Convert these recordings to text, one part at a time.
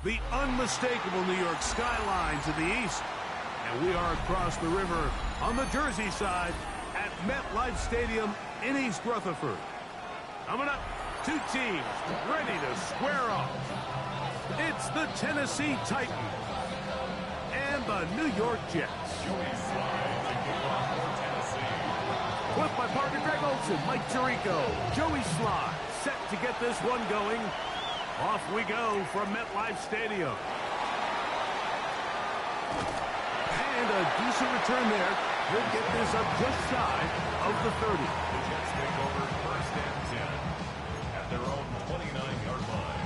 the unmistakable New York skyline to the east. And we are across the river on the Jersey side at MetLife Stadium in East Rutherford. Coming up, two teams ready to square off. It's the Tennessee Titans and the New York Jets. With my partner Greg Olson, Mike Tirico, Joey Sly, set to get this one going. Off we go from MetLife Stadium. And a decent return there. He'll get this up just shy of the 30. The Jets take over first and 10 at their own 29-yard line.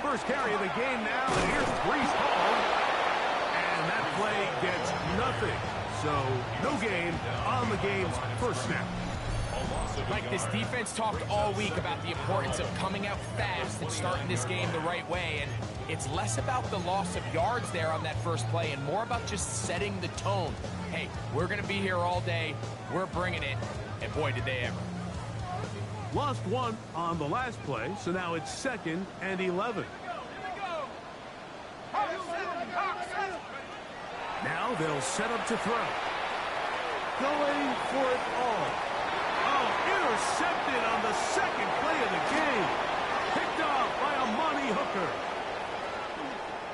First carry of the game now, and here's Brees Hall. And that play gets nothing. So, no gain on the game's first snap. Like, this defense talked all week about the importance of coming out fast and starting this game the right way. And it's less about the loss of yards there on that first play and more about just setting the tone. Hey, we're going to be here all day. We're bringing it. And boy, did they ever. Lost one on the last play, so now it's 2nd and 11. Now they'll set up to throw. Going for it all. Oh, intercepted on the second play of the game. Picked off by Amani Hooker.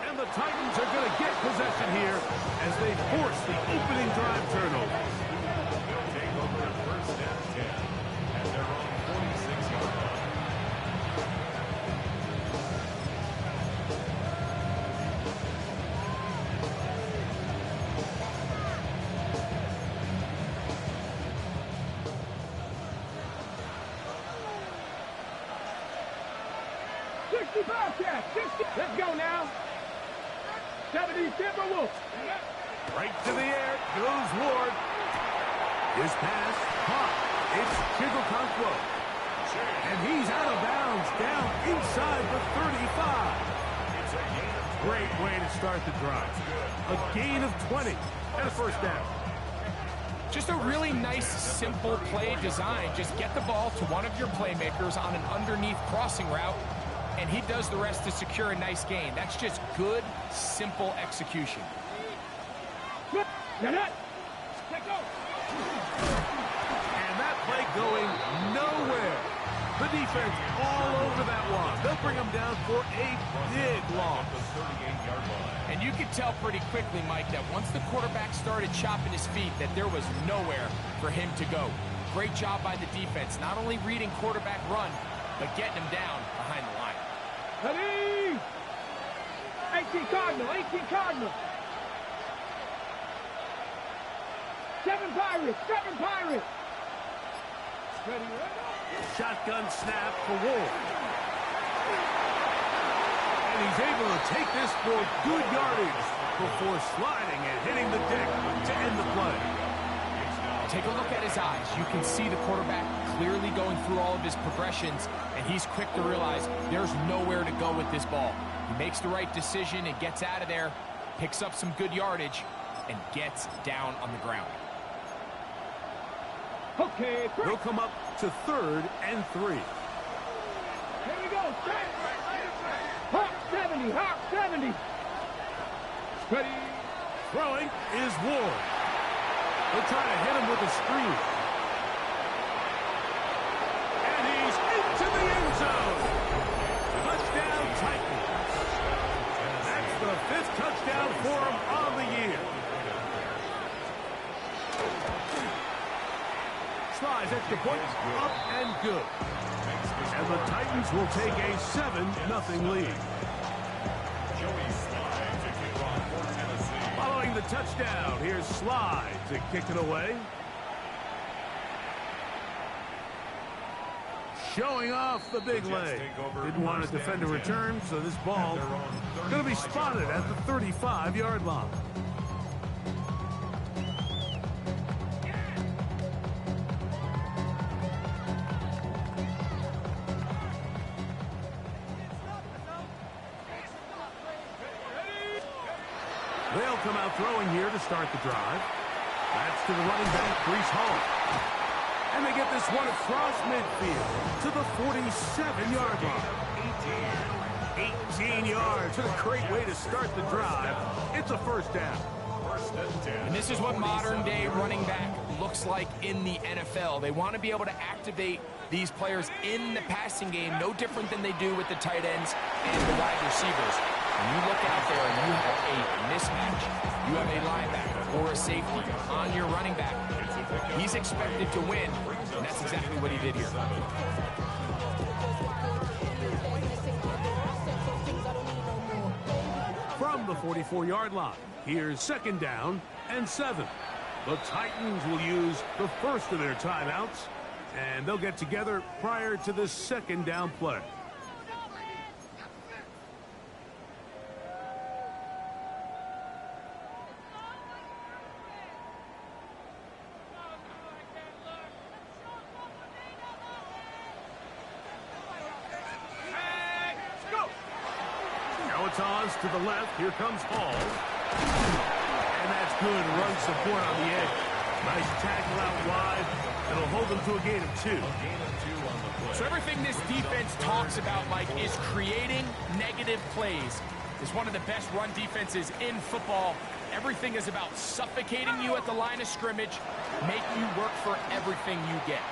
And the Titans are going to get possession here as they force the opening drive turnover. They'll take over first and 10 at their own 46-yard line. Let's go now. 70 Timberwolves. Right to the air goes Ward. His pass caught. It's Chigokonkwo. And he's out of bounds down inside the 35. Great way to start the drive. A gain of 20 and a first down. Just a really nice, simple play design. Just get the ball to one of your playmakers on an underneath crossing route, and he does the rest to secure a nice gain. That's just good, simple execution. And that play going nowhere. The defense all over that one. They'll bring him down for a big loss. And you could tell pretty quickly, Mike, that once the quarterback started chopping his feet, that there was nowhere for him to go. Great job by the defense, not only reading quarterback run, but getting him down behind the line. Ready? 18 Cardinal, 18 Cardinal. 7 Pirates, 7 Pirates. Ready, Shotgun snap for Ward. And he's able to take this for good yardage before sliding and hitting the deck to end the play. Take a look at his eyes. You can see the quarterback clearly going through all of his progressions, and he's quick to realize there's nowhere to go with this ball. He makes the right decision and gets out of there, picks up some good yardage, and gets down on the ground. Okay, they'll come up to 3rd and 3. Here we go. Hawk 70, Hawk 70. Ready. Throwing is Ward. They'll try to hit him with a screen. And he's into the end zone. Touchdown Titans. That's the 5th touchdown for him on the year. Slides extra point, up and good. And the Titans will take a 7-0 lead. Following the touchdown, here's Sly to kick it away. Showing off the big leg. Didn't want to defend a return, so this ball going to be spotted at the 35-yard line. They'll They'll come out throwing here to start the drive. That's to the running back, Breece Hall. And they get this one across midfield to the 47-yard line. 18 yards. What a great way to start the drive. It's a first down. And this is what modern-day running back looks like in the NFL. They want to be able to activate these players in the passing game, no different than they do with the tight ends and the wide receivers. When you look out there and you have a mismatch, you have a linebacker or a safety on your running back, he's expected to win, and that's exactly what he did here. From the 44-yard line, here's second down and 7. The Titans will use the first of their timeouts, and they'll get together prior to this second down play. Toss to the left. Here comes Hall. And that's good run support on the edge. Nice tackle out wide. It'll hold them to a gain of 2. So everything this defense talks about, Mike, is creating negative plays. It's one of the best run defenses in football. Everything is about suffocating you at the line of scrimmage, making you work for everything you get.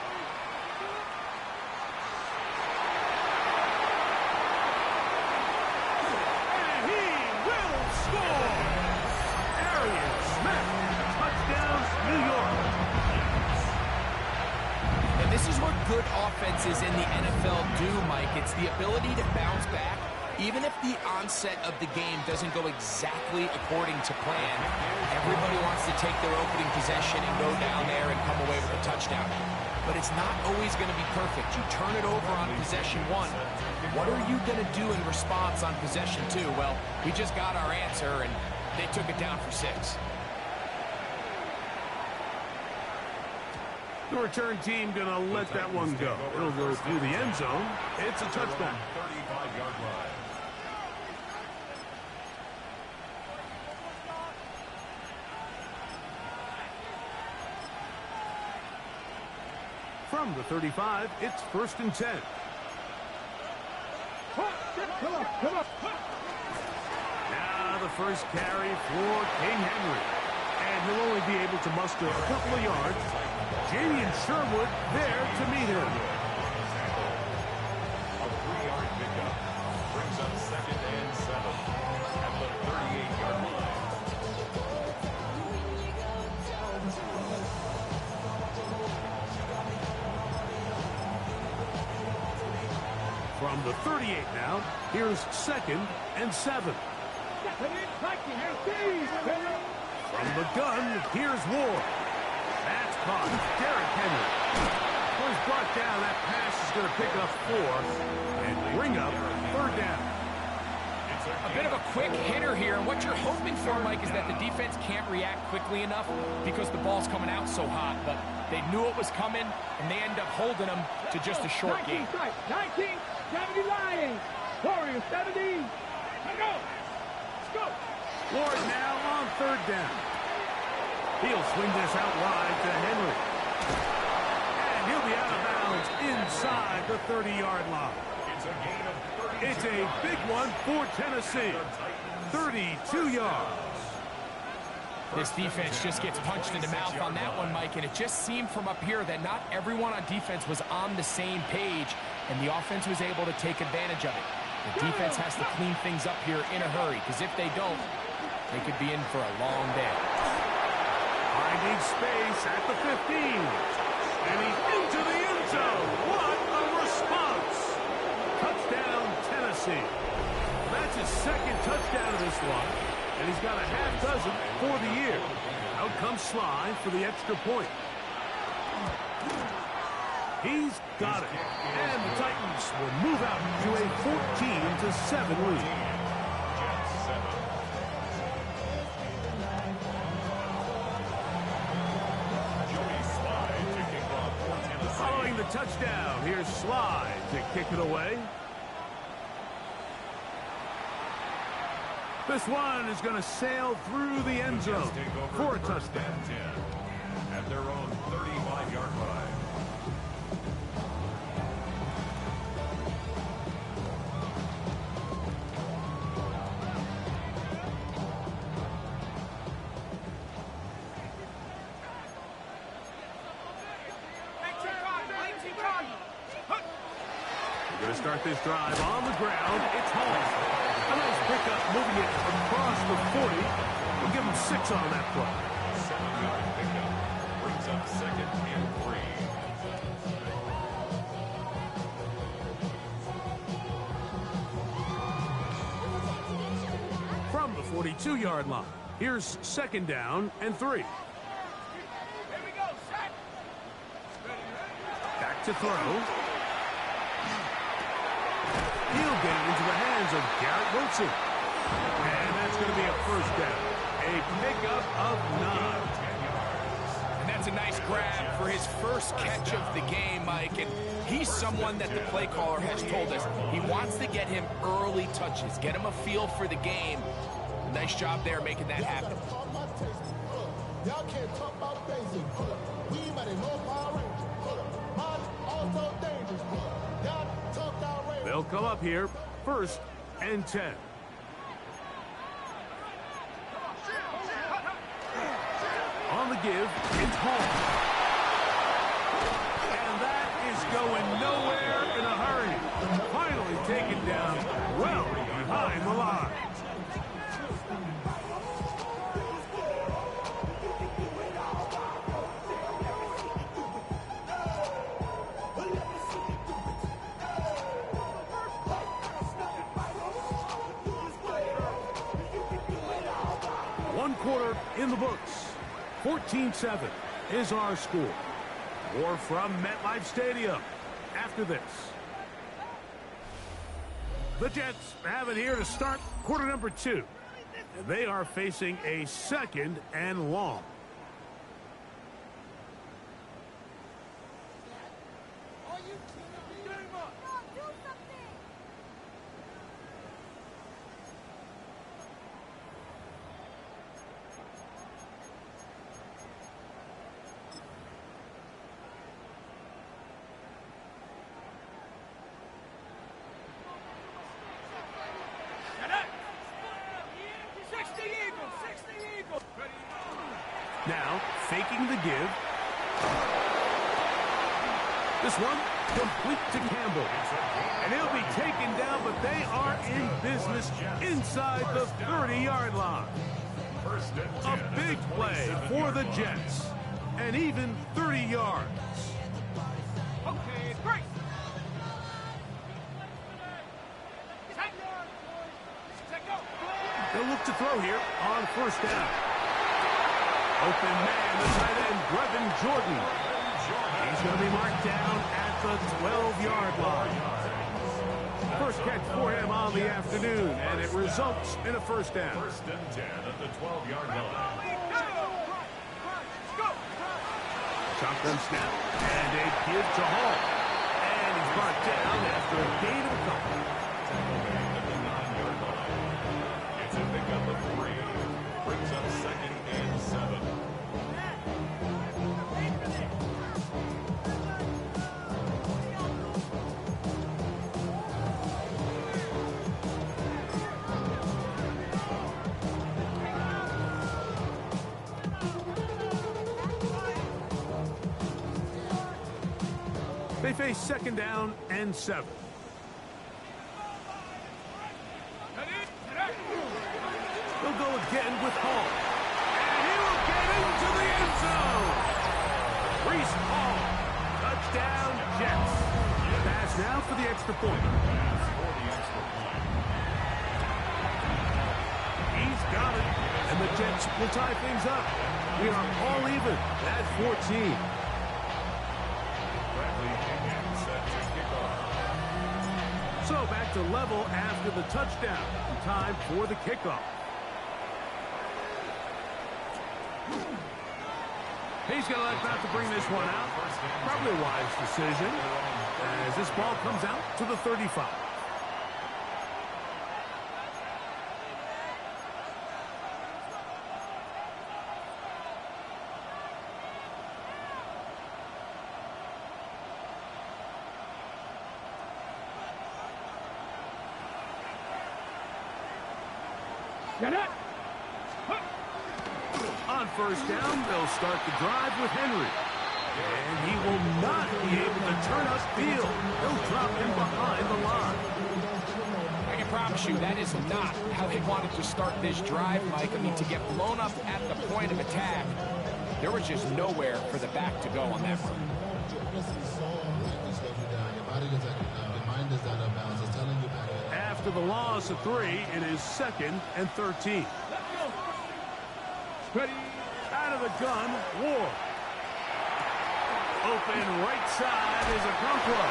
This is what good offenses in the NFL do, Mike. It's the ability to bounce back, even if the onset of the game doesn't go exactly according to plan. Everybody wants to take their opening possession and go down there and come away with a touchdown. But it's not always going to be perfect. You turn it over on possession 1. What are you going to do in response on possession 2? Well, we just got our answer, and they took it down for 6. The return team going to let that one go. It'll go through the end zone. It's a touchdown. 35-yard line. From the 35, it's 1st and 10. Come on. Now the first carry for King Henry. And he'll only be able to muster a couple of yards. Jamie and Sherwood there to meet him. A 3-yard pickup brings up 2nd and 7 at the 38-yard line. From the 38 now, here's 2nd and 7. From the gun, here's Ward. That's caught. Derrick Henry. When he's brought down, that pass is going to pick up 4 and bring up 3rd down. A bit of a quick hitter here, and what you're hoping for, Mike, is that the defense can't react quickly enough because the ball's coming out so hot, but they knew it was coming, and they end up holding them to just a short game. 1970 Lions. Warriors 70. Let's go. Ward now on 3rd down. He'll swing this out wide to Henry. And he'll be out of bounds inside the 30-yard line. It's a big one for Tennessee. 32 yards. This defense just gets punched in the mouth on that one, Mike, and it just seemed from up here that not everyone on defense was on the same page, and the offense was able to take advantage of it. The defense has to clean things up here in a hurry, because if they don't, they could be in for a long day. Finding space at the 15. And he's into the end zone. What a response. Touchdown, Tennessee. That's his 2nd touchdown of this one. And he's got a half dozen for the year. Out comes Sly for the extra point. He's got it. And the Titans will move out to a 14-7 lead. Following the touchdown, here's Slide to kick it away. This one is going to sail through the end zone for a touchdown. 10 at their own 35-yard line. We're going to start this drive on the ground. It's Hall. A nice pickup, moving it across the 40. We'll give him 6 on that play. 7-yard pickup brings up 2nd and 3. From the 42-yard line, here's 2nd down and 3. Back to throw. He'll get it into the hands of Garrett Wilson. And that's going to be a first down. A pickup of 9. And that's a nice grab for his first catch of the game, Mike. And he's someone that the play caller has told us he wants to get him early touches, get him a feel for the game. Nice job there making that happen. Y'all can't talk about basic. We might know Power Rangers. Mine also dangerous. Y'all talk outrageous. They'll come up here, 1st and 10. On the give, it's Hall. And that is going nowhere in a hurry. Finally taken down well behind the line. Quarter in the books. 14-7 is our score. More from MetLife Stadium after this. The Jets have it here to start quarter number 2. And they are facing a 2nd and long. Now, faking the give. This one, complete to Campbell. And he'll be taken down, but they are in business inside the 30-yard line. A big play for the Jets. And even 30 yards. Okay, great. They'll look to throw here on 1st down. Open man, the tight end, Brevin Jordan. He's going to be marked down at the 12-yard line. First catch for him on the afternoon, and it results in a 1st down. 1st and 10 at the 12-yard line. Shotgun snap, and a give to Hall. And he's brought down after a gain of a couple. At the 9-yard line. It's a pickup of 3. Brings up 2nd and 7. They face 2nd down and 7. They'll go again with Hall. And he will get into the end zone. Reese Hall. Touchdown, Jets. Pass now for the extra point. He's got it. And the Jets will tie things up. We are all even at 14. So back to level after the touchdown. Time for the kickoff. He's going to elect not to bring this one out. Probably a wise decision as this ball comes out to the 35. Get it. On first down, they'll start the drive with Henry. And he will not be able to turn upfield. They'll drop him behind the line. I can promise you that is not how they wanted to start this drive, Mike. I mean, to get blown up at the point of attack, there was just nowhere for the back to go on that run. After the loss of 3, it is 2nd and 13. Ready. Out of the gun, Ward. Open right side is a Okonkwo.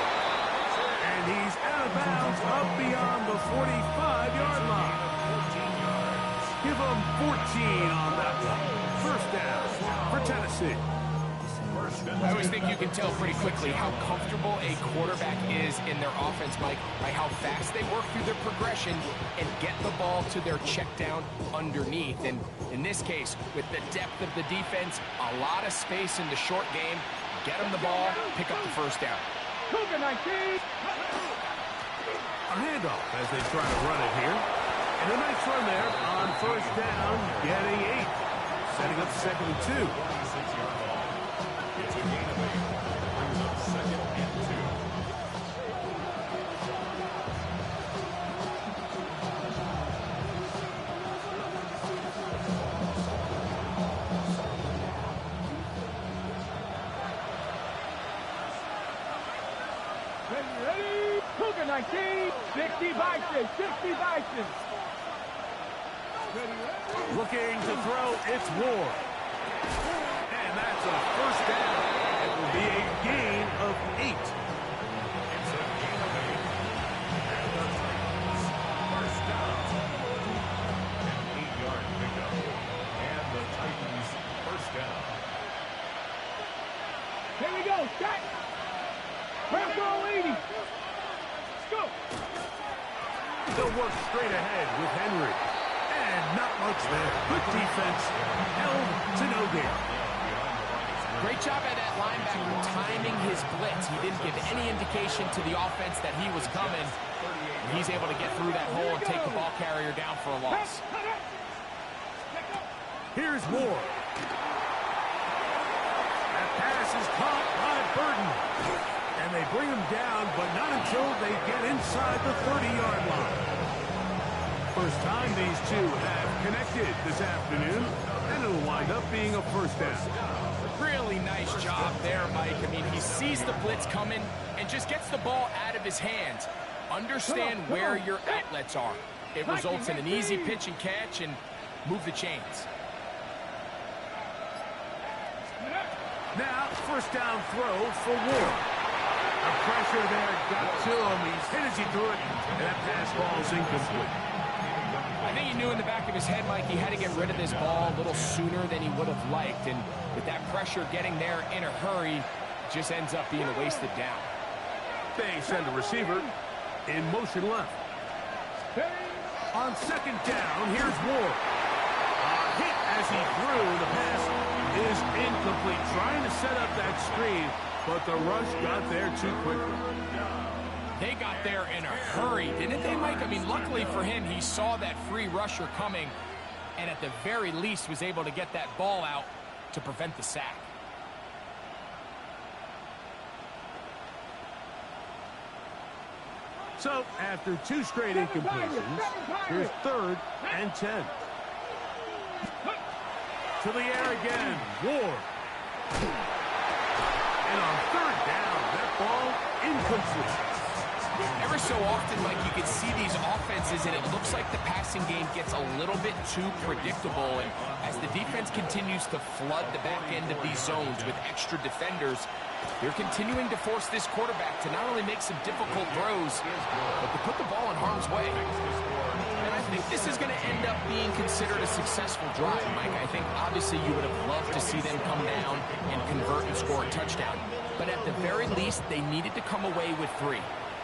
And he's out of bounds up beyond the 45-yard line. Give him 14 on that one. First down for Tennessee. I always think you can tell pretty quickly how comfortable a quarterback is in their offense, Mike, by how fast they work through their progression and get the ball to their check down underneath. And in this case, with the depth of the defense, a lot of space in the short game, get them the ball, pick up the first down. Cougar 19. A handoff as they try to run it here. And a nice run there on first down, getting 8. Setting up 2nd and 2. It's a gain of 8. Brings up 2nd and 2. Ready. Cougar 19. 60 Bison. 60 Bison. Looking to throw, it's Ward. And that's a first down. It will be a gain of 8. It's a gain of 8. And the Titans, first down. An 8-yard pickup. And the Titans, first down. Here we go. Set. Press roll 80. Let's go. They'll work straight ahead with Henry. And not much there. Good defense. Held to no gain. Great job by that linebacker timing his blitz. He didn't give any indication to the offense that he was coming. And he's able to get through that hole and take the ball carrier down for a loss. Here's Ward. That pass is caught by Burton. And they bring him down, but not until they get inside the 30-yard line. First time these two have connected this afternoon, and it'll wind up being a first down. Really nice job there, Mike. I mean, he sees the blitz coming and just gets the ball out of his hands. Understand where your outlets are. It results in an easy pitch and catch and move the chains. Now, first down throw for Ward. The pressure there got to him. He's hit as he threw it, and that pass ball's incomplete. I think he knew in the back of his head, Mike, he had to get rid of this ball a little sooner than he would have liked. And with that pressure getting there in a hurry, it just ends up being a wasted down. They send the receiver in motion left. On second down, here's Ward. A hit as he threw. The pass is incomplete. Trying to set up that screen, but the rush got there too quickly. They got there in a hurry, didn't they, Mike? I mean, luckily for him, he saw that free rusher coming and at the very least was able to get that ball out to prevent the sack. So, after 2 straight incompletions, here's 3rd and 10. To the air again, Ward. And on 3rd down, that ball incomplete. Ever so often, Mike, you can see these offenses, and it looks like the passing game gets a little bit too predictable. And as the defense continues to flood the back end of these zones with extra defenders, they're continuing to force this quarterback to not only make some difficult throws, but to put the ball in harm's way. And I think this is going to end up being considered a successful drive, Mike. I think obviously you would have loved to see them come down and convert and score a touchdown. But at the very least, they needed to come away with 3.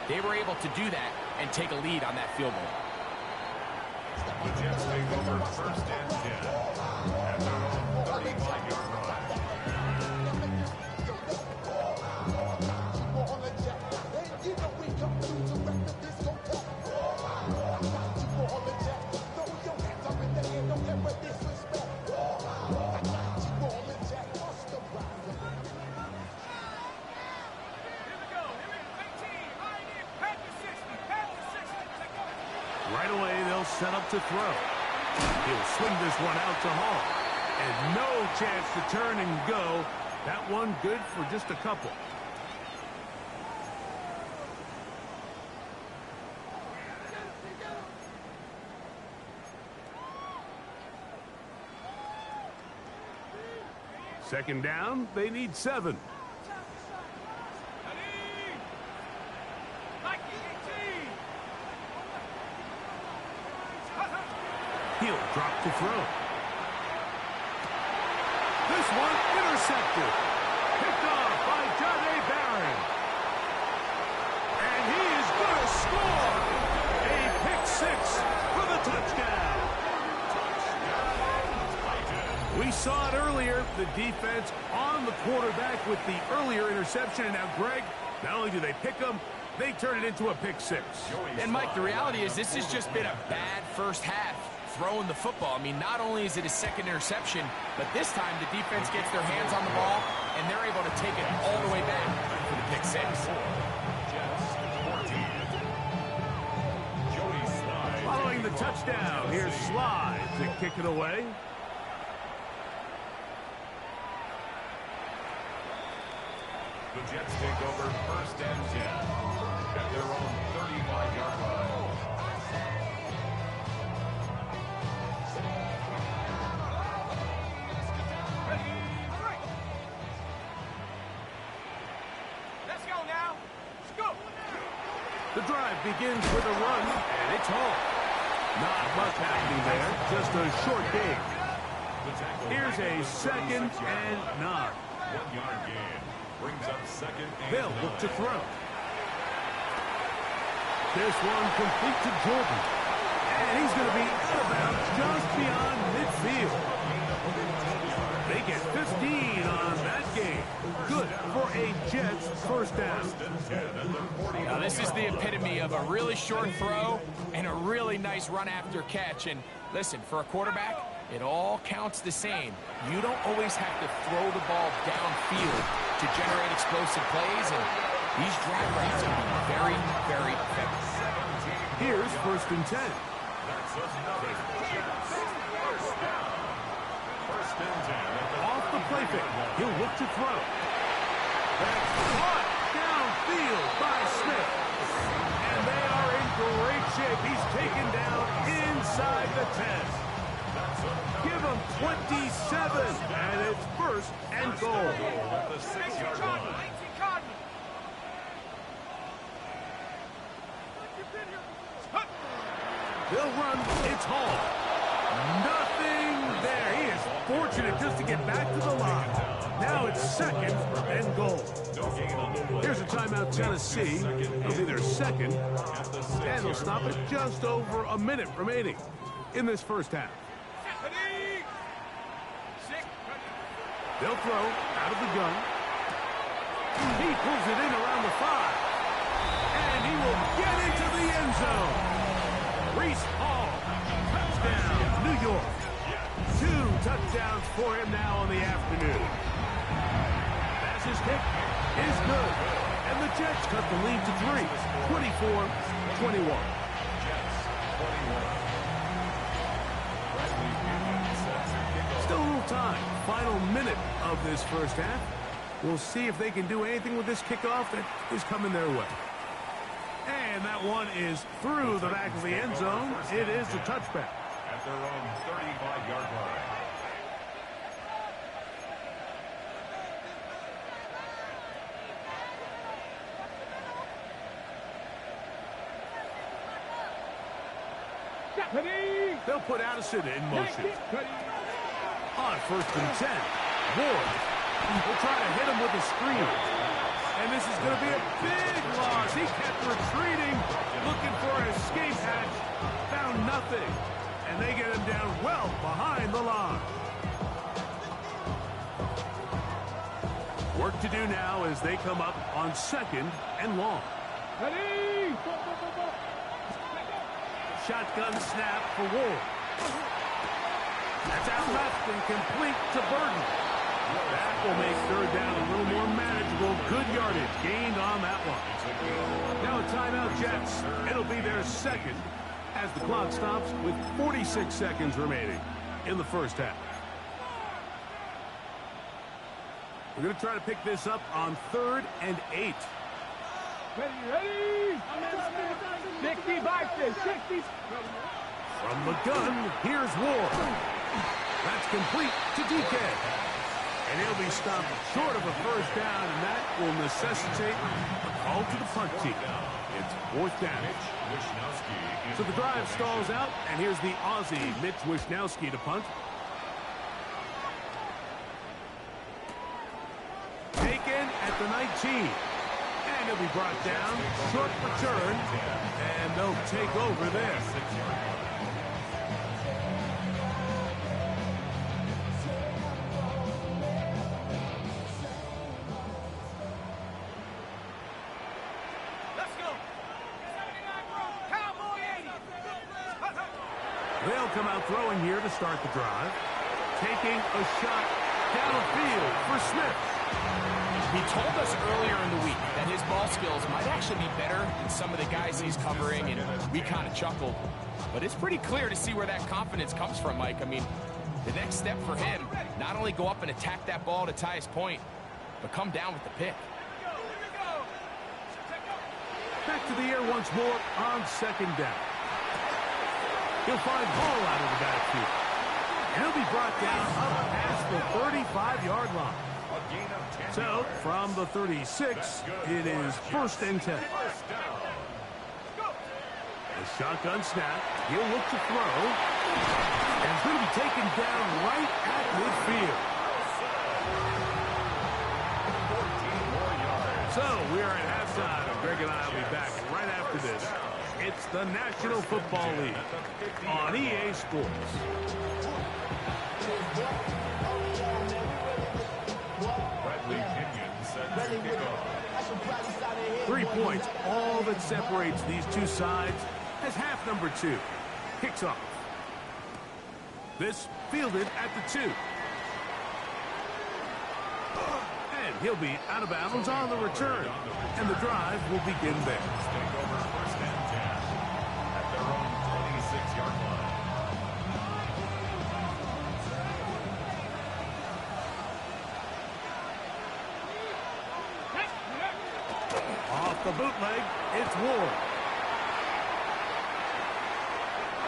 They were able to do that and take a lead on that field goal. The Jets take over 1st and 10 at their own 35-yard line. set up to throw. He'll swing this one out to Hall. And no chance to turn and go. That one good for just a couple. Second down, they need 7. He'll drop to throw. This one intercepted. Picked off by Johnny Barron. And he is going to score. A pick 6 for the touchdown. We saw it earlier, the defense on the quarterback with the earlier interception. And now, Greg, not only do they pick him, they turn it into a pick 6. And, Mike, the reality is this has just been a bad first half throwing the football. I mean, not only is it his second interception, but this time the defense gets their hands on the ball, and they're able to take it all the way back for the pick 6. Following the touchdown, here's Slide to kick it away. The Jets take over 1st and 10 at their own 35-yard line. Let's go now. Let's go. The drive begins with a run, and it's Hall. Not much happening there, just a short game. Here's a 2nd and 9. 1-yard gain. Brings up 2nd and They'll 9. look to throw. This one complete to Jordan. And he's going to be out of bounds just beyond midfield. They get 15 on that game. Good for a Jets first down. Now, this is the epitome of a really short throw and a really nice run after catch. And listen, for a quarterback, it all counts the same. You don't always have to throw the ball downfield to generate explosive plays, and these drag routes can be very, very effective. Here's 1st and 10. Off the play fake, he'll look to throw. That's caught downfield by Smith. And they are in great shape. He's taken down inside the 10. Give him 27, and it's 1st and goal. At the 6-yard line. They'll run. It's Hall. Nothing there. He is fortunate just to get back to the line. Now it's 2nd and goal. Here's a timeout, Tennessee. It'll be their 2nd. And they'll stop it just over a minute remaining in this first half. They'll throw out of the gun. He pulls it in around the 5. And he will get into the end zone. Reese Hall, touchdown, New York. 2 touchdowns for him now on the afternoon. Pass's kick is good. And the Jets cut the lead to 3, 24-21. Still a little time. Final minute of this first half. We'll see if they can do anything with this kickoff that is coming their way. And that one is through the back of the end zone. It is a touchback. At their own 35-yard line. They'll put Addison in motion. On 1st and 10, Ward will try to hit him with a screen. And this is going to be a big loss. He kept retreating, looking for an escape hatch, found nothing. And they get him down well behind the line. Work to do now as they come up on 2nd and long. Shotgun snap for Ward. That's out left and complete to Burton. That will make 3rd down a little more manageable. Good yardage gained on that one. Now a timeout, Jets. It'll be their 2nd as the clock stops with 46 seconds remaining in the first half. We're going to try to pick this up on 3rd and 8. Ready? 60 back there, 60. From the gun, here's Ward. That's complete to DK. And he'll be stopped short of a first down, and that will necessitate a call to the punt team. It's 4th down. So the drive stalls out, and here's the Aussie, Mitch Wishnowsky, to punt. Taken at the 19. And he'll be brought down. Short return. And they'll take over there. They'll come out throwing here to start the drive. Taking a shot downfield for Smith. He told us earlier in the week that his ball skills might actually be better than some of the guys he's covering, and we kind of chuckled. But it's pretty clear to see where that confidence comes from, Mike. I mean, the next step for him, not only go up and attack that ball to tie his point, but come down with the pick. Back to the air once more on 2nd down. He'll find Hall out of the backfield. And he'll be brought down up past the 35-yard line. So, from the 36, it is 1st and 10. A shotgun snap. He'll look to throw. And it's going to be taken down right at midfield. So, we are at halftime, and Greg and I will be back right after this. It's the National Football League on EA Sports. 3 points, all that separates these two sides as half number 2 kicks off. This fielded at the 2. And he'll be out of bounds on the return. And the drive will begin there. Take over 1st and 10 at their own 26-yard line. Off the bootleg, it's Ward.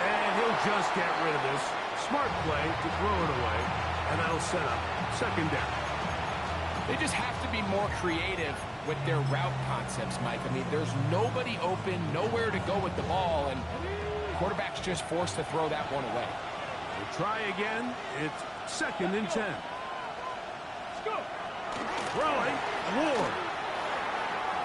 And he'll just get rid of this. Smart play to throw it away. And that'll set up 2nd down. They just have to be more creative with their route concepts, Mike. I mean, there's nobody open, nowhere to go with the ball, and quarterback's just forced to throw that one away. We'll try again. It's 2nd and 10. Throwing, Ward.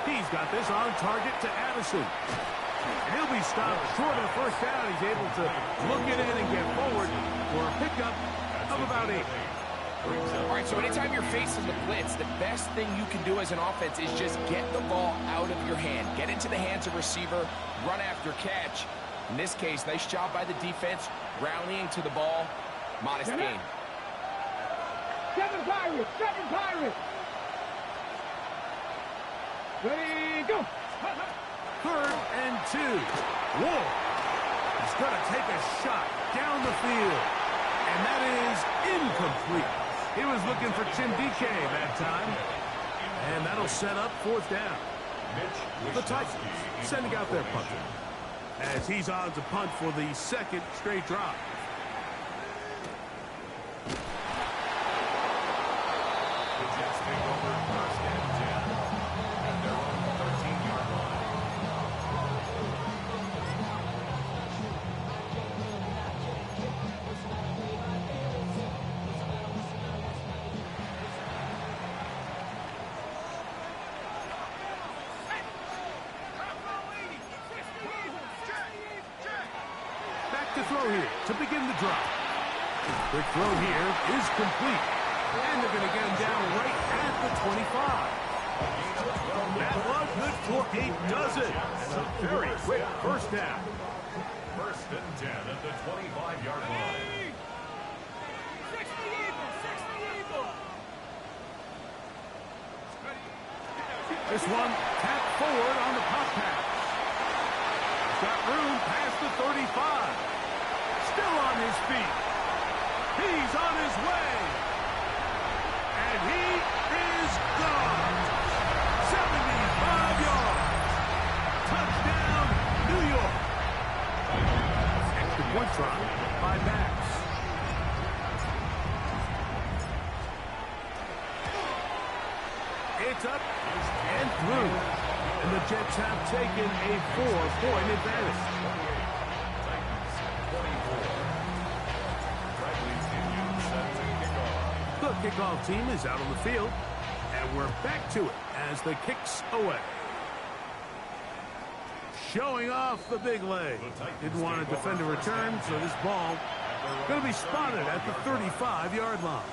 He's got this on target to Addison. And he'll be stopped short of the first down. He's able to look it in and get forward for a pickup of about 8. All right, so anytime you're facing the blitz, the best thing you can do as an offense is just get the ball out of your hand. Get into the hands of receiver, run after catch. In this case, nice job by the defense, rallying to the ball. Modest gain. 7 Pirates, 7 Pirates. Ready, go. 3rd and 2. Ward. He's going to take a shot down the field. And that is incomplete. He was looking for Tim DK that time. And that'll set up 4th down. The Titans sending out their punter, as he's on to punt for the 2nd straight drive. The Jets take over 1st and 10 at their own 13-yard line. To throw here to begin the drive. Quick throw here is complete. And they're going to get him down right at the 25. That one good for 8 does it. And a very quick first down. 1st and 10 at the 25-yard line. This one tapped forward on the pop pass. got room past the 35. Still on his feet. He's on his way. And he is gone. 75 yards. Touchdown, New York. Extra point try by Max. It's up and through. And the Jets have taken a 4-point advantage. The kickoff team is out on the field, and we're back to it as the kick's away. Showing off the big leg. Didn't want to defend a return, so this ball going to be spotted at the 35-yard line.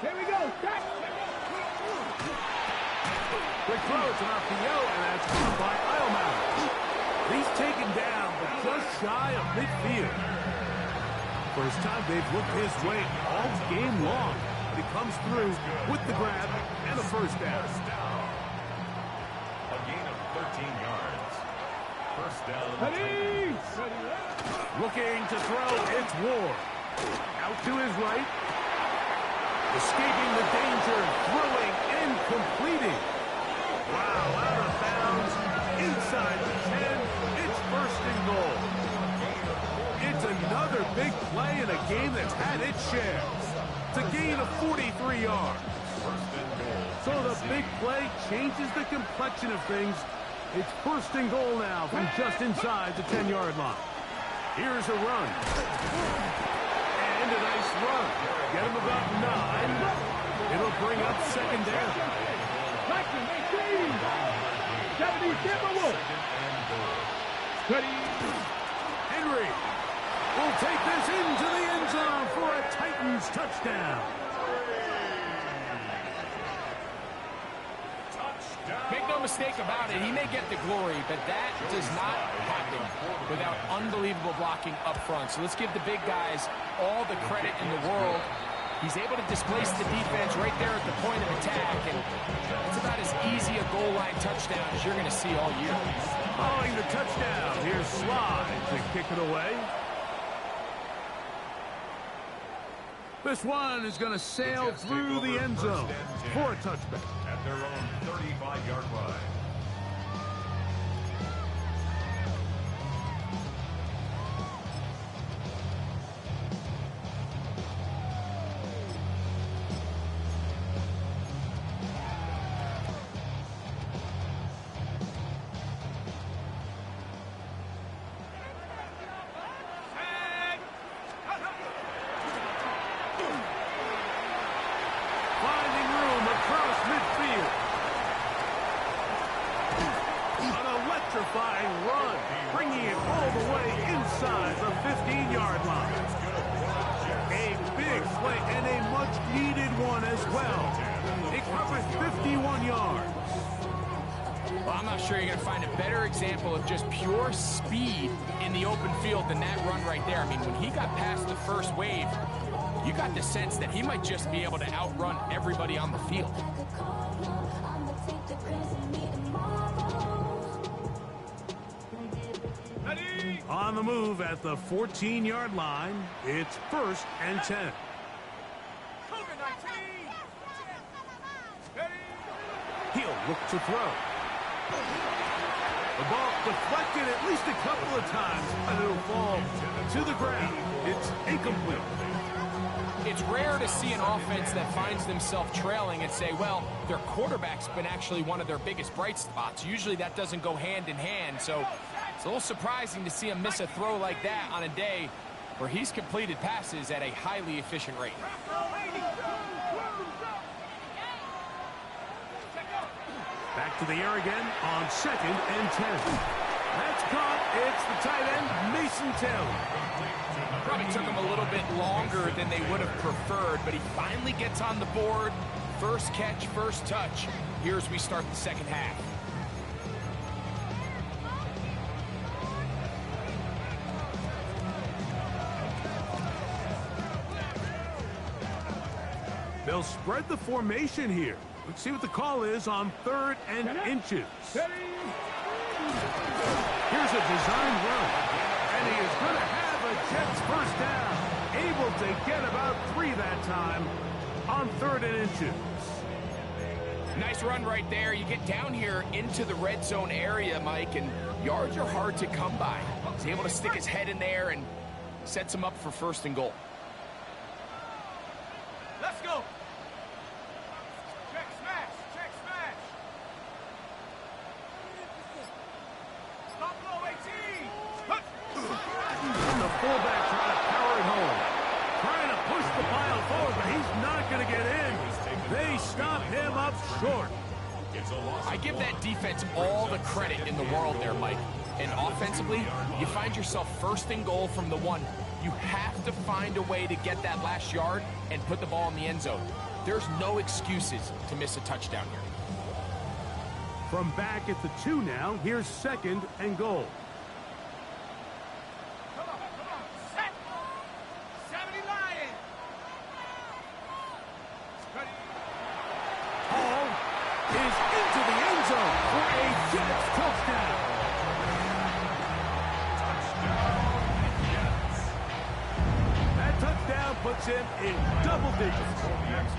Here we go. Quick throw to an RPO, and that's caught by Eilman. He's taken down, but just shy of midfield. First time they've looked his way all game long. But he comes through with the grab and a first down. A gain of 13 yards. First down. Looking to throw, it's Ward. Out to his right. Escaping the danger, throwing and completing. Wow, out of bounds, inside the 10, it's first and goal. It's another big play in a game that's had its share. It's a gain of 43 yards. So the big play changes the complexion of things. It's first and goal now from just inside the 10-yard line. Here's a run. And a nice run. Get him about 9. It'll bring up second down. Henry will take this into the end zone for a Titans touchdown. Make no mistake about it, he may get the glory, but that does not happen without unbelievable blocking up front. So let's give the big guys all the credit in the world. He's able to displace the defense right there at the point of attack, and it's about as easy a goal line touchdown as you're going to see all year. Following the touchdown, here's Slide to kick it away. This one is going to sail through the end zone for a touchback. At their own 35-yard line. Run, bringing it all the way inside the 15-yard line. A big play and a much-needed one as well. It covers 51 yards. Well, I'm not sure you're going to find a better example of just pure speed in the open field than that run right there. I mean, when he got past the first wave, you got the sense that he might just be able to outrun everybody on the field. On the move at the 14-yard line, it's 1st and 10. He'll look to throw. The ball deflected at least a couple of times, and it'll fall to the ground. It's incomplete. It's rare to see an offense that finds themselves trailing and say, well, their quarterback's been actually one of their biggest bright spots. Usually that doesn't go hand in hand, so it's a little surprising to see him miss a throw like that on a day where he's completed passes at a highly efficient rate. Back to the air again on 2nd and 10. That's caught. It's the tight end, Mason Taylor. Probably took him a little bit longer than they would have preferred, but he finally gets on the board, First catch, first touch. Here as we start the second half. They'll spread the formation here. Let's see what the call is on 3rd and inches. Here's a design run, and he is going to have a Jets first down. Able to get about 3 that time on 3rd and inches. Nice run right there. You get down here into the red zone area, Mike, and yards are hard to come by. He's able to stick his head in there and sets him up for 1st and goal. Let's go. Check smash. Check smash. Stop low 18. And the fullback trying to power it home. Trying to push the pile forward, but he's not going to get in. They stop him up short. I give that defense all the credit in the world there, Mike. And offensively, you find yourself 1st and goal from the 1. You have to find a way to get that last yard and put the ball in the end zone. There's no excuses to miss a touchdown here. From back at the 2 now, here's 2nd and goal. Come on. Set. 70 Lion. Hall is into the end zone for a Jets touchdown. That touchdown puts him in double digits.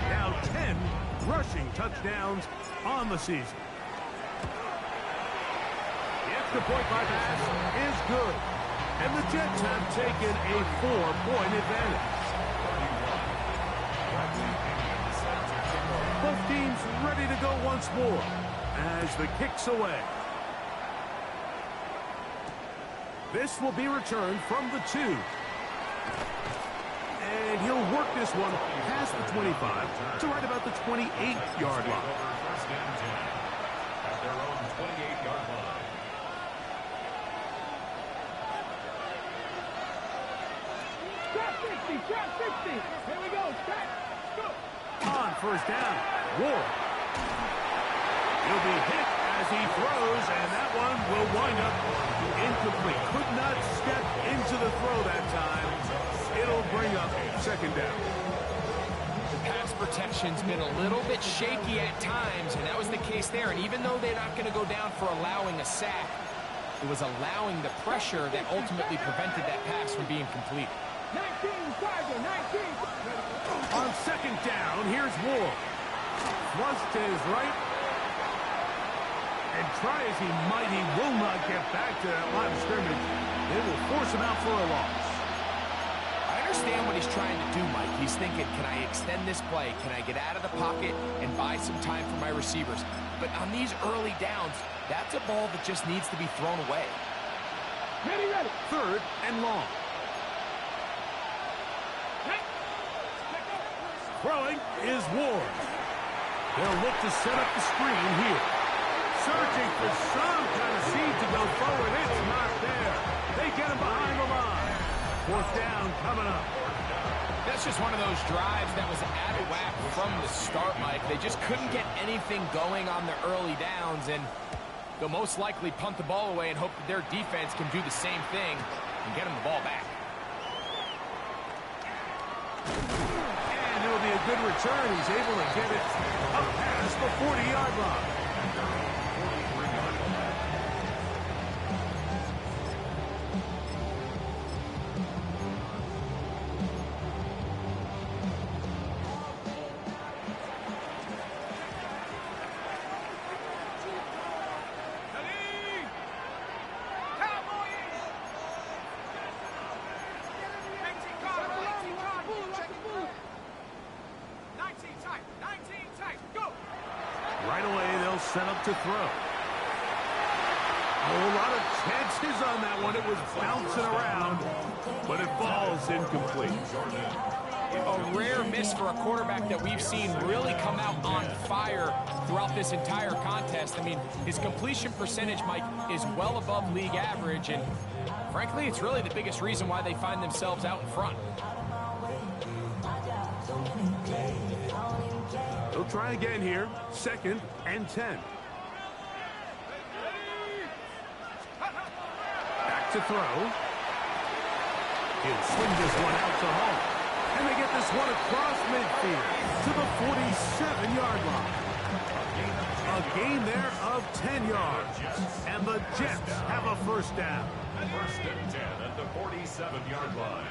Now 10 rushing touchdowns on the season. The extra point by pass is good. And the Jets have taken a 4-point advantage. Both teams ready to go once more as the kick's away. This will be returned from the 2. And he'll work this one past the 25 to right about the 28-yard line. First and 10 at their own 28-yard line. Trap 60. Here we go. Trap. Go. On 1st down, Ward. He'll be hit as he throws, and that one will wind up incomplete. Could not step into the throw that time. It'll bring up 2nd down. The pass protection's been a little bit shaky at times, and that was the case there. And even though they're not going to go down for allowing a sack, it was allowing the pressure that ultimately prevented that pass from being complete. 19, Tiger, 19. On 2nd down, here's Ward. Thrust to his right. And try as he might, he will not get back to that line of scrimmage. They will force him out for a loss. I understand what he's trying to do, Mike. He's thinking, can I extend this play? Can I get out of the pocket and buy some time for my receivers? But on these early downs, that's a ball that just needs to be thrown away. Ready. 3rd and long. Throwing is Ward. They'll look to set up the screen here. Searching for some kind of seed to go forward. It's not there. They get him behind the line. 4th down coming up. That's just one of those drives that was out of whack from the start, Mike. They just couldn't get anything going on the early downs, and they'll most likely punt the ball away and hope that their defense can do the same thing and get them the ball back. And it'll be a good return. He's able to get it up past the 40-yard line. Right away, they'll set up to throw. A whole lot of chances on that one. It was bouncing around, but it falls incomplete. A rare miss for a quarterback that we've seen really come out on fire throughout this entire contest. I mean, his completion percentage, Mike, is well above league average, and frankly, it's really the biggest reason why they find themselves out in front. They'll try again here. 2nd and 10. Back to throw. He'll swing this one out to home. And they get this one across midfield to the 47-yard line. A gain there of 10 yards. And the Jets have a first down. 1st and 10 at the 47-yard line.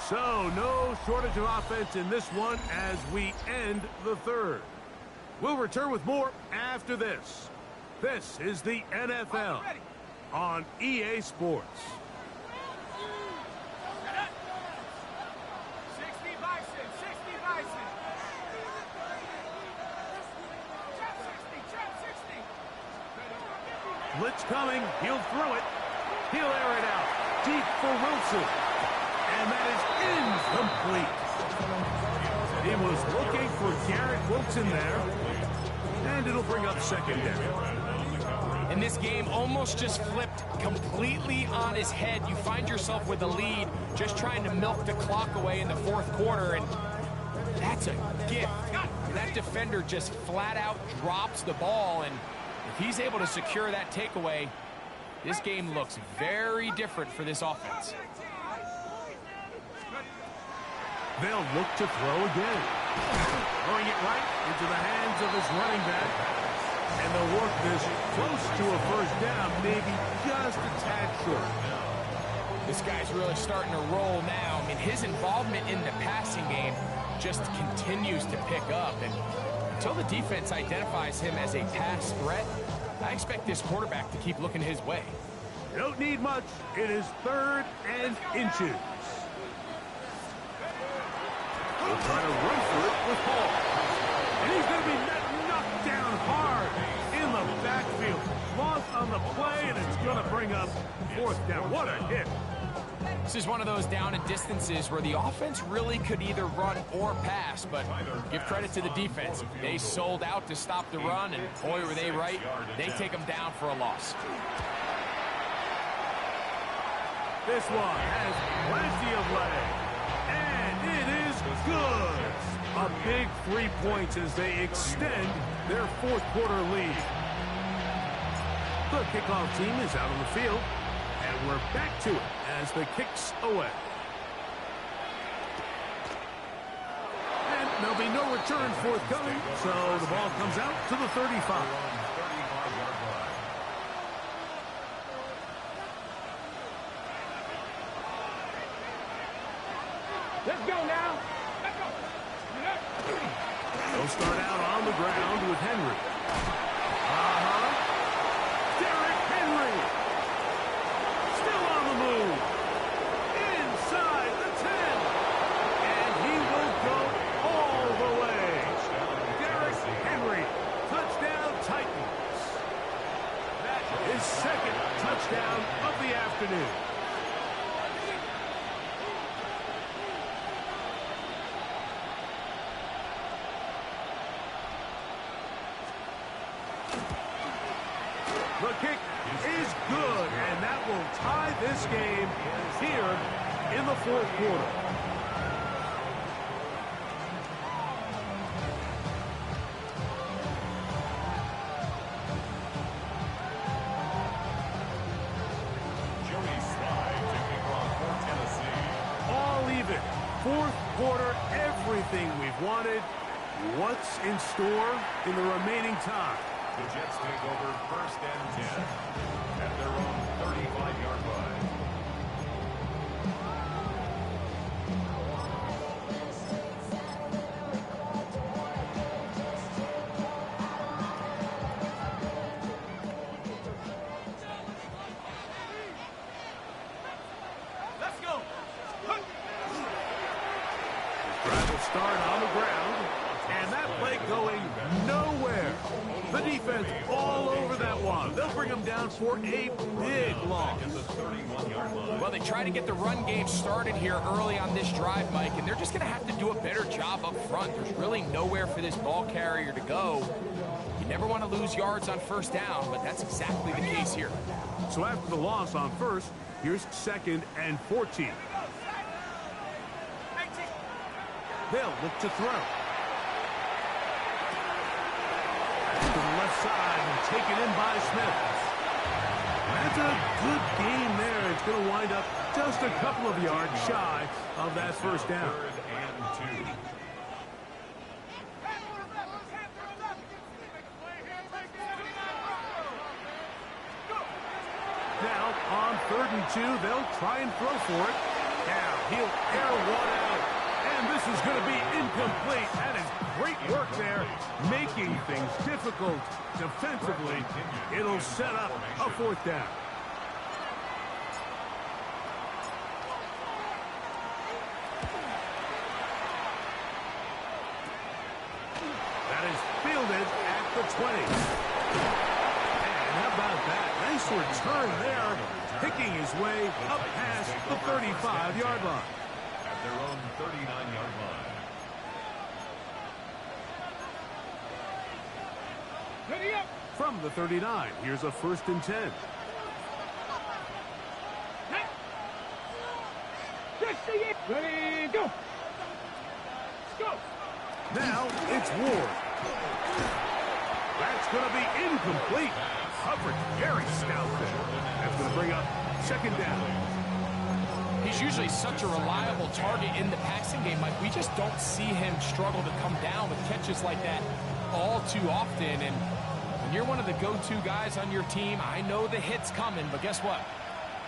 So, no shortage of offense in this one as we end the 3rd. We'll return with more after this. This is the NFL on EA Sports. 60 Bison, 60 Bison. Trap 60. Blitz coming. He'll throw it. He'll air it out. Deep for Wilson. And that is incomplete. He was looking for Garrett Wilson there. And it'll bring up 2nd down. And this game almost just flipped completely on his head. You find yourself with a lead, just trying to milk the clock away in the 4th quarter, and that's a gift. That defender just flat out drops the ball, and if he's able to secure that takeaway, this game looks very different for this offense. They'll look to throw again. Throwing it right into the hands of his running back. And they'll work this close to a first down, maybe just a tad short. This guy's really starting to roll now. I mean, his involvement in the passing game just continues to pick up. And until the defense identifies him as a pass threat, I expect this quarterback to keep looking his way. Don't need much. It is 3rd and inches. We'll try to run for it with Hall. And he's going to be knocked down hard in the backfield. Loss on the play, and it's going to bring up 4th down. What a hit. This is one of those down and distances where the offense really could either run or pass, but give credit to the defense. They sold out to stop the run, and boy, were they right. They take them down for a loss. This one has plenty of leg. And it is good. A big 3 points as they extend their 4th quarter lead. The kickoff team is out on the field. And we're back to it as the kick's away. And there'll be no return forthcoming, so the ball comes out to the 35. Let's go now. Let's go. They'll start out on the ground with Henry. Derrick Henry. Still on the move. Inside the 10. And he will go all the way. Derrick Henry. Touchdown Titans. That is 2nd touchdown of the afternoon. The kick is good, and that will tie this game here in the 4th quarter. All even. 4th quarter, everything we've wanted. What's in store in the remaining time? The Jets take over 1st and 10 at their own 35-yard line. Let's go. Drive will start on the ground, and that play going nowhere. The defense all over that one. They'll bring them down for a big loss. Well, they try to get the run game started here early on this drive, Mike, and they're just going to have to do a better job up front. There's really nowhere for this ball carrier to go. You never want to lose yards on first down, but that's exactly the case here. So after the loss on first, here's 2nd and 14. They'll look to throw. To the left side and taken in by Smith. That's a good game there. It's going to wind up just a couple of yards shy of that first down. 3rd and 2. Now, on 3rd and 2, they'll try and throw for it. Now, he'll air one out, and this is going to be incomplete. That is great work there, making things difficult defensively. It'll set up a 4th down. That is fielded at the 20. How about that? Nice return there, picking his way up past the 35-yard line. At their own 39-yard line. Ready up. From the 39, here's a 1st and 10. Just see it. Ready, go. Let's go. Now it's Ward. That's going to be incomplete. Coverage very stout there. That's going to bring up 2nd down. He's usually such a reliable target in the passing game, Mike. We just don't see him struggle to come down with catches like that all too often. And when you're one of the go-to guys on your team, I know the hit's coming, but guess what?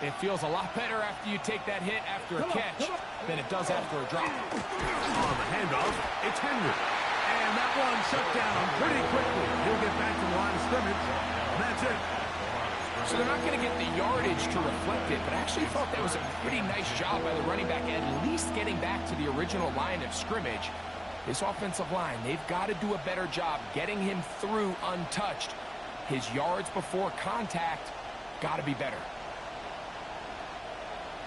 It feels a lot better after you take that hit after a catch than it does after a drop. On the handoff, it's Henry. And that one shut down pretty quickly. He'll get back to the line of scrimmage. That's it. So they're not going to get the yardage to reflect it, but I actually thought that was a pretty nice job by the running back, at least getting back to the original line of scrimmage. This offensive line, they've got to do a better job getting him through untouched. His yards before contact got to be better.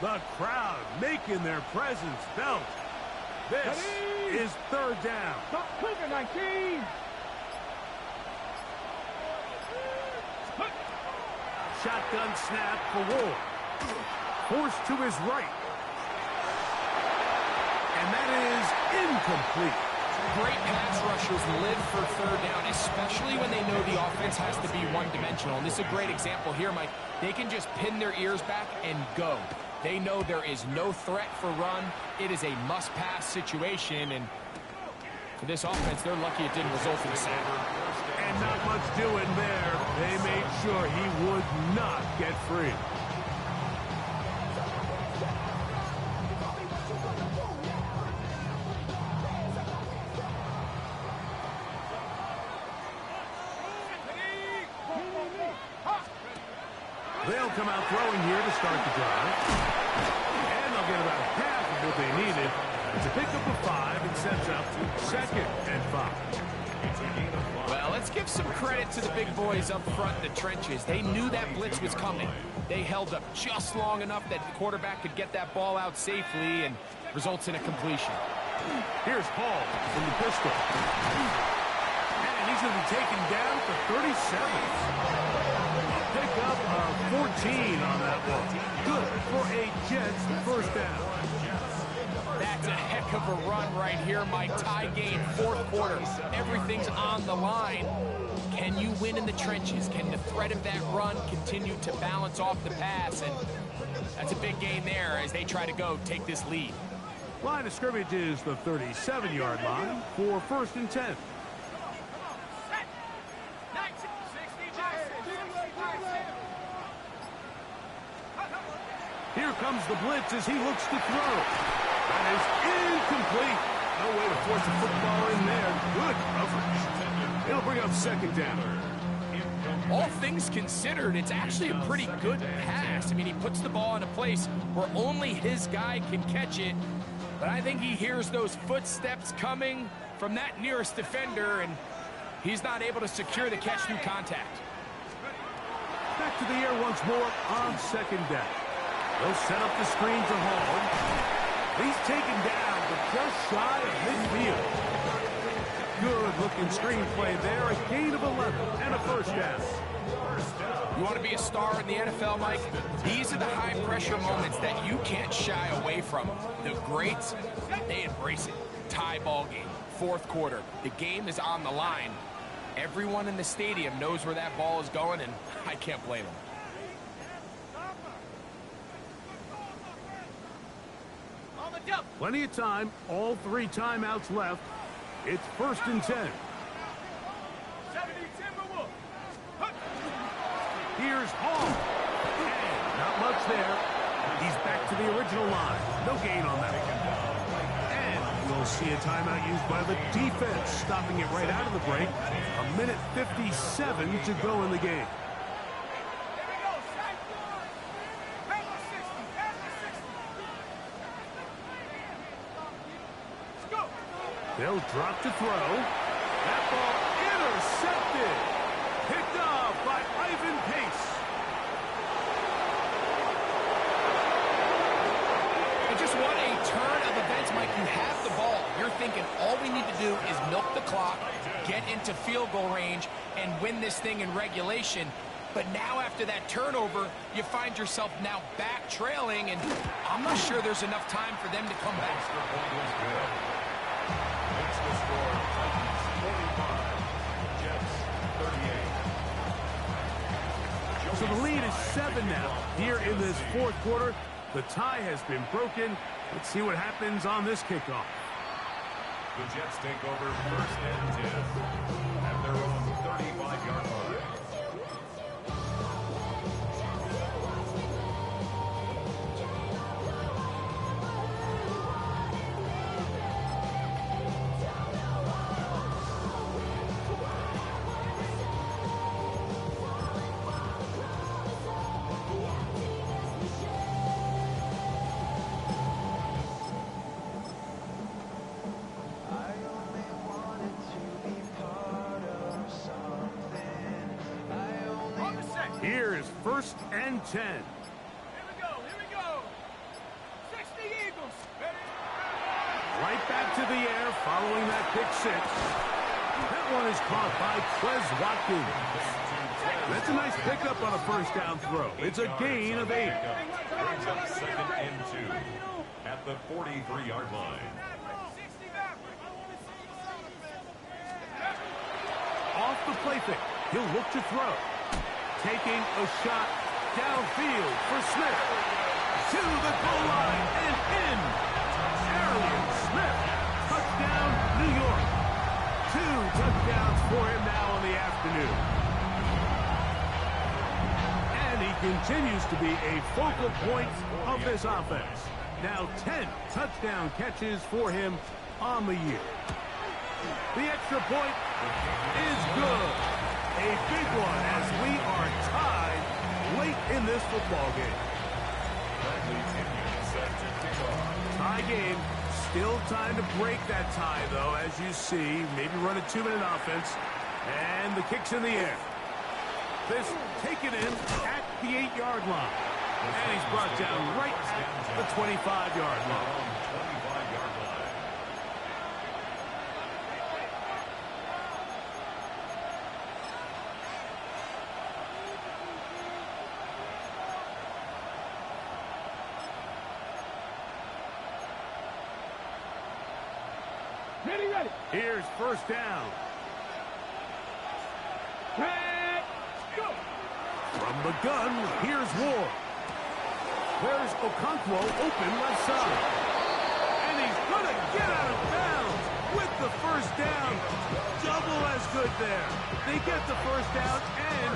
The crowd making their presence felt. This is 3rd down. Cougar 19. Shotgun snap for Ward. Forced to his right. And that is incomplete. Great pass rushers live for 3rd down, especially when they know the offense has to be one-dimensional. And this is a great example here, Mike. They can just pin their ears back and go. They know there is no threat for run. It is a must-pass situation, and for this offense, they're lucky it didn't result in a sack. And not much doing there. They made sure he would not get free. They'll come out throwing here to start the drive. And they'll get about half of what they needed. It's a pickup of 5 and sets up 2nd and 5. Well, let's give some credit to the big boys up front in the trenches. They knew that blitz was coming. They held up just long enough that the quarterback could get that ball out safely and results in a completion. Here's Hall from the pistol. And he's going to be taken down for 37. Pickup of 14 on that one. Good for a Jets 1st down. That's a heck of a run right here, Mike. Tie game, 4th quarter. Everything's on the line. Can you win in the trenches? Can the threat of that run continue to balance off the pass? And that's a big gain there as they try to go take this lead. Line of scrimmage is the 37-yard line for 1st and 10. Here comes the blitz as he looks to throw. That is incomplete. No way to force a football in there. Good coverage. It'll bring up 2nd down. All things considered, it's actually a pretty good pass. I mean, he puts the ball in a place where only his guy can catch it. But I think he hears those footsteps coming from that nearest defender, and he's not able to secure the catch through contact. Back to the air once more on 2nd down. They'll set up the screen to Hall. He's taken down, but just shy of midfield. Good-looking screenplay there. A gain of 11 and a first down. You want to be a star in the NFL, Mike? These are the high-pressure moments that you can't shy away from. The greats, they embrace it. Tie ball game, fourth quarter. The game is on the line. Everyone in the stadium knows where that ball is going, and I can't blame them. Plenty of time. All 3 timeouts left. It's 1st and 10. Here's Hall. And not much there. He's back to the original line. No gain on that. And we'll see a timeout used by the defense, stopping it right out of the break. 1:57 to go in the game. They'll drop to throw. That ball intercepted. Picked off by Ivan Pace. And just what a turn of events, Mike. You have the ball. You're thinking all we need to do is milk the clock, get into field goal range, and win this thing in regulation. But now after that turnover, you find yourself now back trailing, and I'm not sure there's enough time for them to come back. Makes the score Titans 45, Jets 38. So the lead is 7 now. Here in this fourth quarter, the tie has been broken. Let's see what happens on this kickoff. The Jets take over 1st and 10 at their own 35-yard line. Here is 1st and 10. Here we go. 60 Eagles. Right back to the air following that pick 6. That one is caught by Quez Watkins. That's a nice pickup on a first down throw. It's a gain of 8. Brings up 2nd and 2 at the 43-yard line. Off the play fake. He'll look to throw. Taking a shot downfield for Smith. To the goal line and in. Arian Smith. Touchdown, New York. 2 touchdowns for him now in the afternoon. And he continues to be a focal point of this offense. Now 10 touchdown catches for him on the year. The extra point is good. A big one as we are tied late in this football game. Tie game. Still time to break that tie, though, as you see. Maybe run a 2-minute offense. And the kick's in the air. This taken in at the 8-yard line. And he's brought down right at the 25-yard line. Ready. Here's 1st down. Go. From the gun, here's Ward. There's Okonkwo open left side. And he's going to get out of bounds with the first down. Double as good there. They get the first down and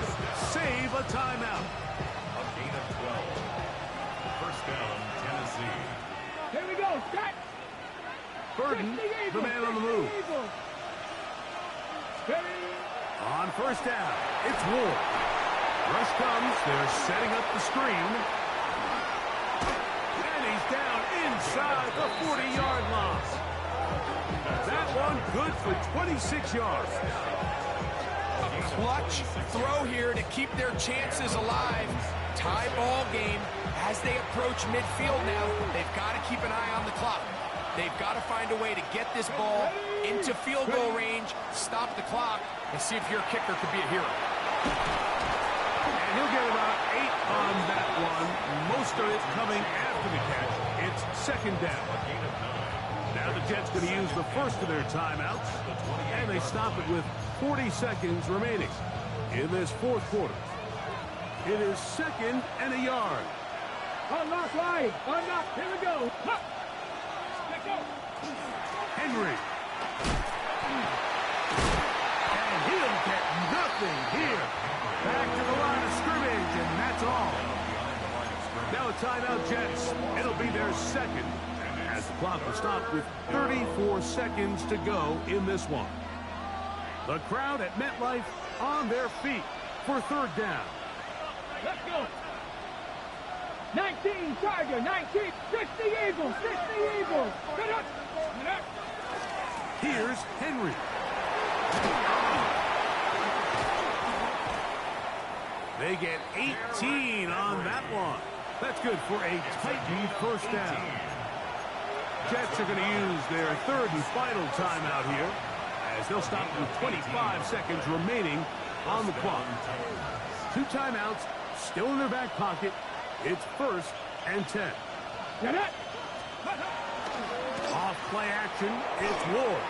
save a timeout. A gain of 12. First down, Tennessee. Here we go. Scott. Burton, the man on the move. On 1st down, it's Ward. Rush comes. They're setting up the screen. And he's down inside the 40-yard line. That one good for 26 yards. A clutch throw here to keep their chances alive. Tie ball game. As they approach midfield now, they've got to keep an eye on the clock. They've got to find a way to get this ball into field goal range, stop the clock, and see if your kicker could be a hero. And he'll get about 8 on that one. Most of it coming after the catch. It's second down. Now the Jets going to use the first of their timeouts, and they stop it with 40 seconds remaining in this fourth quarter. It is second and a yard. Unlock line. Unlock. Here we go. Let's go. Henry. And he'll get nothing here. Back to the line of scrimmage, and that's all. Now a timeout, Jets. It'll be their second, as the clock will stop with 34 seconds to go in this one. The crowd at MetLife on their feet for third down. Let's go. 19, Tiger, 19. 60 Eagles, 60 Eagles. Get up. Get up. Here's Henry. They get 18 on that one. That's good for a Titan first down. Jets are going to use their third and final timeout here, as they'll stop with 25 seconds remaining on the clock. 2 timeouts still in their back pocket. It's first and 10. Get it. Off play action, it's Ward.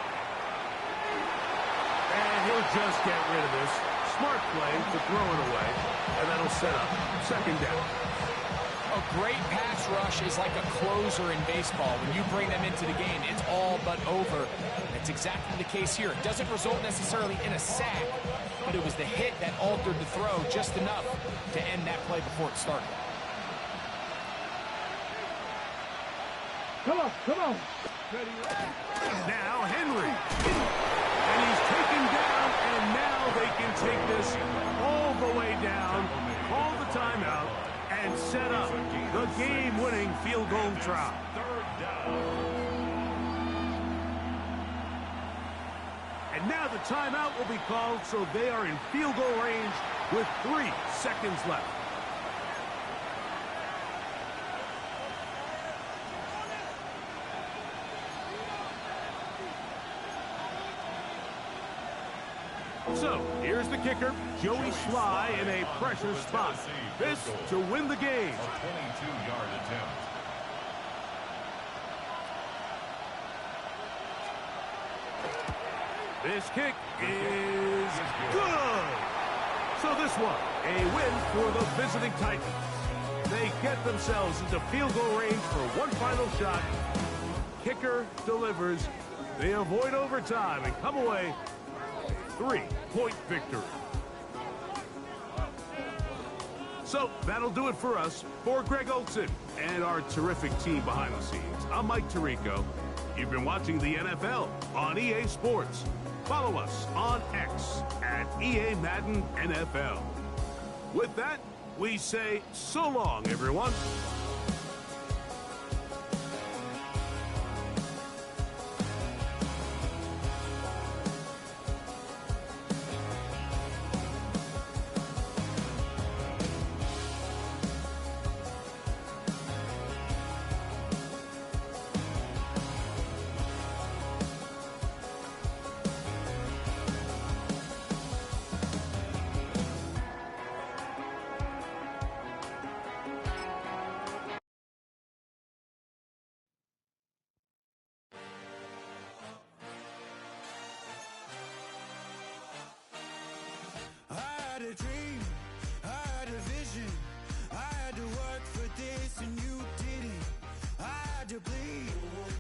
And he'll just get rid of this. Smart play to throw it away, and that'll set up second down. A great pass rush is like a closer in baseball. When you bring them into the game, it's all but over. That's exactly the case here. It doesn't result necessarily in a sack, but it was the hit that altered the throw just enough to end that play before it started. Come on, come on. Now Henry. And he's taken down, and now they can take this all the way down, call the timeout, and set up the game-winning field goal try. And now the timeout will be called, so they are in field goal range with 3 seconds left. So, here's the kicker, Joey Sly in a pressure spot. This to win the game. A 22-yard attempt. This kick is good. So this one, a win for the visiting Titans. They get themselves into field goal range for one final shot. Kicker delivers. They avoid overtime and come away 3-point victory. So that'll do it for us. For Greg Olson and our terrific team behind the scenes, I'm Mike Tirico. You've been watching the NFL on EA Sports. Follow us on X at EA Madden NFL. With that, we say so long, everyone.